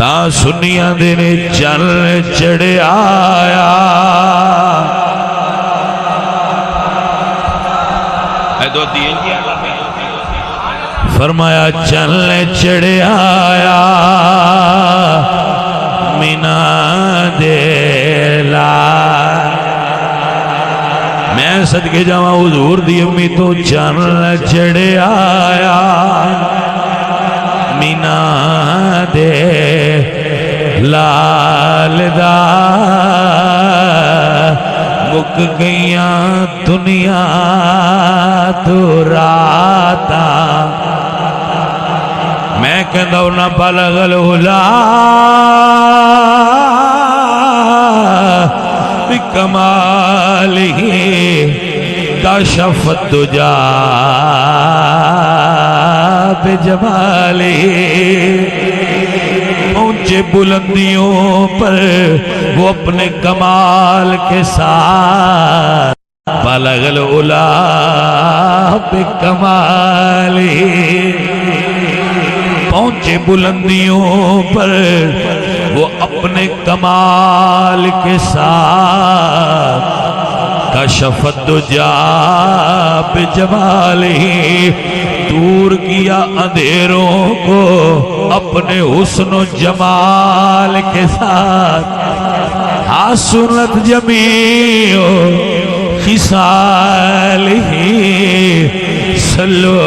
تا سنیاں دن چل چڑھ آیا فرمایا چل چڑھ آیا مینا دے لال میں صدقے جاواں حضور دی امی تو چل چڑھ آیا مینا دے لال دا مک گئیاں دنیا تو راتا میں کہندہ ہونا بلغ العلا بکمالہ کشف الدجا بجمالہ پہنچے بلندیوں پر وہ اپنے کمال کے ساتھ بلغ العلا بکمالہ پہنچے بلندیوں پر وہ اپنے کمال کے ساتھ کشف الدجا بجمالہ دور کیا اندھیروں کو اپنے حسن و جمال کے ساتھ حسنت جمیع خصالہ صلو